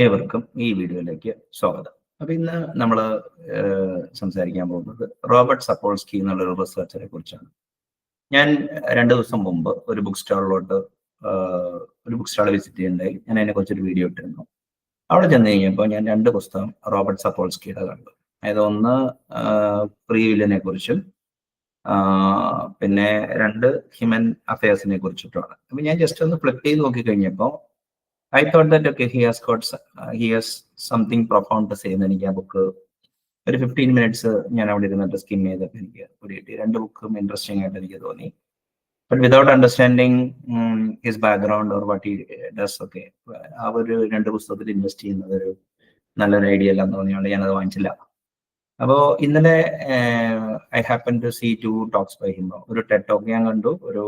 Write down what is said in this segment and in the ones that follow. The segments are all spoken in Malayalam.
ഏവർക്കും ഈ വീഡിയോയിലേക്ക് സ്വാഗതം. അപ്പൊ ഇന്ന് നമ്മൾ സംസാരിക്കാൻ പോകുന്നത് റോബർട്ട് സപ്പോൾസ്കി എന്നുള്ളൊരു റിസർച്ചറെ കുറിച്ചാണ്. ഞാൻ 2 ദിവസം മുമ്പ് ഒരു ബുക്ക് സ്റ്റാൾ വിസിറ്റ് ചെയ്യുന്നുണ്ടായി. ഞാൻ അതിനെക്കുറിച്ചൊരു വീഡിയോ ഇട്ടിരുന്നു. അവിടെ ചെന്ന് കഴിഞ്ഞപ്പോൾ ഞാൻ 2 പുസ്തകം റോബർട്ട് സപ്പോൾസ്കിയുടെ കണ്ടു. അതായത് ഒന്ന് ഫ്രീ വില്ലിനെ കുറിച്ചും പിന്നെ 2 ഹ്യൂമൻ അഫയേഴ്സിനെ കുറിച്ചിട്ടുമാണ്. അപ്പൊ ഞാൻ ജസ്റ്റ് ഒന്ന് ഫ്ലിപ്പ് ചെയ്ത് നോക്കി കഴിഞ്ഞപ്പോൾ I thought that okay, he has something profound to say. എനിക്ക് ആ ബുക്ക് ഒരു 15 മിനിറ്റ്സ് ഞാൻ അവിടെ ഇരുന്നിട്ട് സ്കിം ചെയ്തപ്പോൾ എനിക്ക് ഒരു കിട്ടി. 2 ബുക്കും ഇൻട്രസ്റ്റിംഗ് ആയിട്ട് എനിക്ക് തോന്നി. But without understanding his background or what he does ഒക്കെ ആ ഒരു 2 പുസ്തകത്തിൽ ഇൻവെസ്റ്റ് ചെയ്യുന്നത് ഒരു നല്ലൊരു ഐഡിയ അല്ലാന്ന് തോന്നിയോണ്ട് ഞാനത് വാങ്ങിച്ചില്ല. അപ്പോൾ ഇന്നലെ I happen to see 2 talks by him. ഒരു ടെഡ് ടോക്ക് ഞാൻ കണ്ടു, ഒരു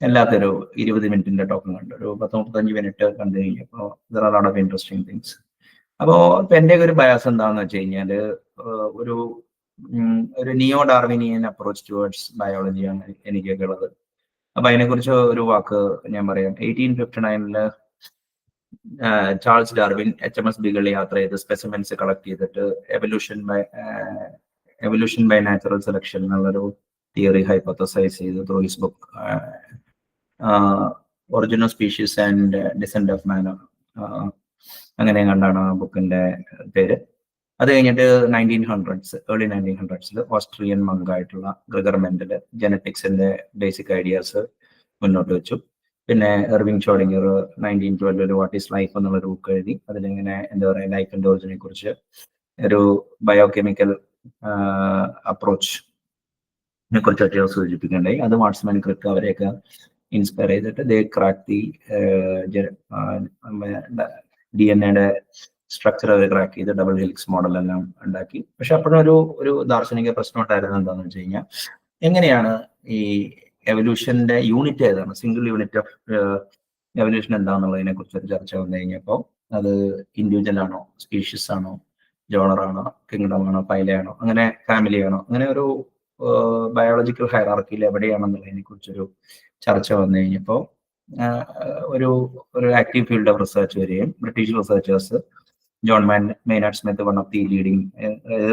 എല്ലാത്തൊരു 20 മിനിറ്റിന്റെ ടോക്കും കണ്ടു. ഒരു 10-35 മിനിറ്റ് കണ്ടു കഴിഞ്ഞപ്പോൾ there are lot of interesting things. അപ്പോൾ എൻ്റെ ഒരു ബയാസ് എന്താണെന്ന് വെച്ച് കഴിഞ്ഞാൽ ഒരു നിയോ ഡാർവിനിയൻ അപ്രോച്ച് ടുവേർഡ്സ് ബയോളജിയാണ് എനിക്കൊക്കെ ഉള്ളത്. അപ്പൊ അതിനെക്കുറിച്ച് ഒരു വാക്ക് ഞാൻ പറയാം. 1859 ചാൾസ് ഡാർവിൻ HMS ബീഗിളിൽ യാത്ര ചെയ്ത് സ്പെസിമെൻസ് കളക്ട് ചെയ്തിട്ട് എവല്യൂഷൻ ബൈ നാച്ചുറൽ സെലക്ഷൻ എന്നുള്ളൊരു തിയറി ഹൈപ്പോത്തസൈസ് ചെയ്ത് through his book origin of species and descent of man, അങ്ങനെ കണ്ടാണ് ആ ബുക്കിന്റെ പേര്. അത് കഴിഞ്ഞിട്ട് ഏർലി 1900s ഓസ്ട്രിയൻ മങ്കായിട്ടുള്ള ഗ്രിഗർ മെൻഡൽ ജനറ്റിക്സിന്റെ ബേസിക് ഐഡിയാസ് മുന്നോട്ട് വെച്ചു. പിന്നെ Erwin Schrodinger 1912 what is life എന്നുള്ളൊരു ബുക്ക് എഴുതി. അതിലിങ്ങനെ എന്താ പറയുക, ലൈഫിന്റെ ഒറിജിനെ കുറിച്ച് ഒരു ബയോകെമിക്കൽ അപ്രോച്ചിനെ കുറിച്ചൊക്കെ സൂചിപ്പിക്കേണ്ടായി. അത് വാട്സ്മാൻ ക്രിക്ക് അവരെയൊക്കെ ഇൻസ്പയർ ചെയ്തിട്ട് they crack the DNA structure അവർ ക്രാക്ക് ചെയ്ത് ഡബിൾ ഹെലിക്സ് മോഡൽ എല്ലാം ഉണ്ടാക്കി. പക്ഷെ അപ്പോഴും ഒരു ദാർശനിക പ്രശ്നം ഉണ്ടായിരുന്നത് എന്താണെന്ന് വെച്ച് കഴിഞ്ഞാൽ, എങ്ങനെയാണ് ഈ എവല്യൂഷന്റെ യൂണിറ്റ് ഏതാണ്, സിംഗിൾ യൂണിറ്റ് ഓഫ് എവല്യൂഷൻ എന്താണെന്നുള്ളതിനെ കുറിച്ചൊരു ചർച്ച വന്നു കഴിഞ്ഞപ്പോൾ അത് ഇൻഡിവിജ്വൽ ആണോ, സ്പീഷീസ് ആണോ, ജോണർ ആണോ, കിങ്ഡം ആണോ, ഫൈലയാണോ, അങ്ങനെ ഫാമിലി ആണോ, അങ്ങനെ ഒരു ബയോളജിക്കൽ ഹൈറാർക്കിയിൽ എവിടെയാണെന്നുള്ളതിനെ കുറിച്ചൊരു ചർച്ച വന്നു കഴിഞ്ഞപ്പോൾ ഒരു ആക്റ്റീവ് ഫീൽഡ് ഓഫ് റിസർച്ച് വരികയും British researchers John Maynard Smith, one of the leading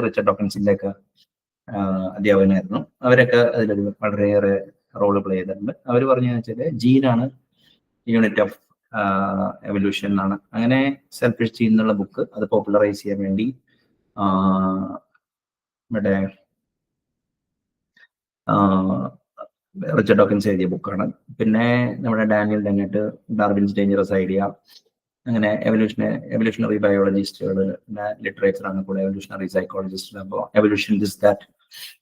Richard ഡോക്കിൻസിന്റെ ഒക്കെ അധ്യാപകനായിരുന്നു. അവരൊക്കെ അതിലൊരു വളരെയേറെ റോള് പ്ലേ ചെയ്തിട്ടുണ്ട്. അവർ പറഞ്ഞതെന്ന് വെച്ചാൽ ജീനാണ് യൂണിറ്റ് ഓഫ് എവല്യൂഷൻ എന്നാണ്. അങ്ങനെ സെൽഫിഷ് ജീൻ എന്നുള്ള ബുക്ക് അത് പോപ്പുലറൈസ് ചെയ്യാൻ വേണ്ടി ഇവിടെ റിച്ചർഡ് ഡോക്കിൻസ് എഴുതിയ ബുക്കാണ്. പിന്നെ നമ്മുടെ Daniel Dennett Darwin's dangerous idea, അങ്ങനെ എവല്യൂഷണറി ബയോളജിസ്റ്റുകൾ, ലിറ്ററേച്ചറാണ് കൂടെ എവല്യൂഷണറി സൈക്കോളജിസ്റ്റ്. അപ്പോൾ എവല്യൂഷൻ ദിസ് ദാറ്റ്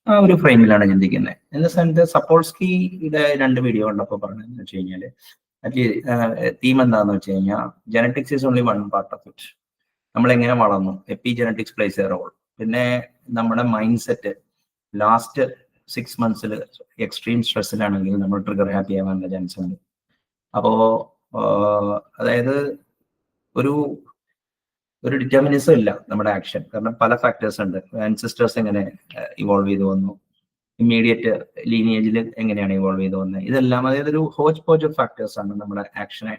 ആ ഒരു ഫ്രെയിമിലാണ് ചിന്തിക്കുന്നത്. എന്ന സ്ഥാനത്ത് സപ്പോൾസ്കിയുടെ 2 വീഡിയോ കണ്ടപ്പോൾ പറഞ്ഞതെന്ന് വെച്ച് കഴിഞ്ഞാൽ തീം എന്താണെന്ന് വെച്ച് കഴിഞ്ഞാൽ genetics is only one part of it. നമ്മളെങ്ങനെ വളർന്നു, എപ്പിജനറ്റിക്സ് പ്ലേസ് എ റോൾ. പിന്നെ നമ്മുടെ mind set last 6 months extreme സ്ട്രെസ്സിലാണെങ്കിൽ നമ്മൾ ട്രിഗർ ഹാപ്പി ആവാനുള്ള ചാൻസ് ഉണ്ട്. അപ്പോ അതായത് ഒരു ഡിറ്റർമിനിസം ഇല്ല നമ്മുടെ ആക്ഷൻ, കാരണം പല ഫാക്ടേഴ്സ് ഉണ്ട്. ആൻസിസ്റ്റേഴ്സ് എങ്ങനെ ഇവോൾവ് ചെയ്ത് വന്നു, ഇമ്മീഡിയറ്റ് ലീനിയേജിൽ എങ്ങനെയാണ് ഇവോൾവ് ചെയ്ത് വന്നത്, ഇതെല്ലാം അതായത് ഒരു ഹോച്ച് പോച്ച് ഓഫ് ഫാക്ടേഴ്സ് ആണ് നമ്മുടെ ആക്ഷനെ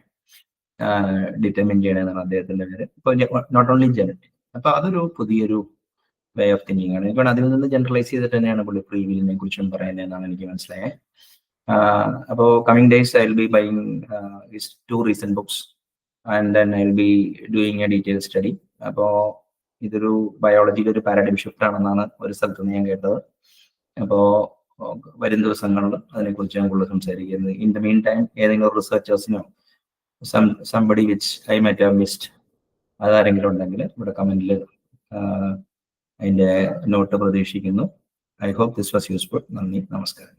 ഡിറ്റർമിൻ ചെയ്യണമെന്നാണ് അദ്ദേഹത്തിന്റെ പേര്. ഇപ്പൊ നോട്ട് ഓൺലി ജനറ്റിക്. അപ്പൊ അതൊരു പുതിയൊരു വേ ഓഫ് തിങ്കിങ് ആണ്. ഇപ്പോൾ അതിൽ നിന്ന് ജനറലൈസ് ചെയ്തിട്ട് തന്നെയാണ് പുള്ളി ഫ്രീ വില്ലിനെ കുറിച്ചും പറയുന്നതെന്നാണ് എനിക്ക് മനസ്സിലായത്. അപ്പോൾ coming days I will be buying his 2 recent books and then I will be doing A detail study. അപ്പോൾ ഇതൊരു ബയോളജിയിൽ ഒരു പാരഡൈം ഷിഫ്റ്റ് ആണെന്നാണ് ഒരു സ്ഥലത്ത് നിന്ന് ഞാൻ കേട്ടത്. അപ്പോൾ വരും ദിവസങ്ങളിൽ അതിനെക്കുറിച്ച് ഞാൻ കൂടുതൽ സംസാരിക്കുന്നത്. ഇൻ ദ മീൻ ടൈം ഏതെങ്കിലും റിസർച്ചേഴ്സിനോ somebody which I might have missed അതാരെങ്കിലും ഉണ്ടെങ്കിൽ ഇവിടെ കമന്റിൽ അതിന്റെ നോട്ട് പ്രതീക്ഷിക്കുന്നു. I hope this was useful. നന്ദി, നമസ്കാരം.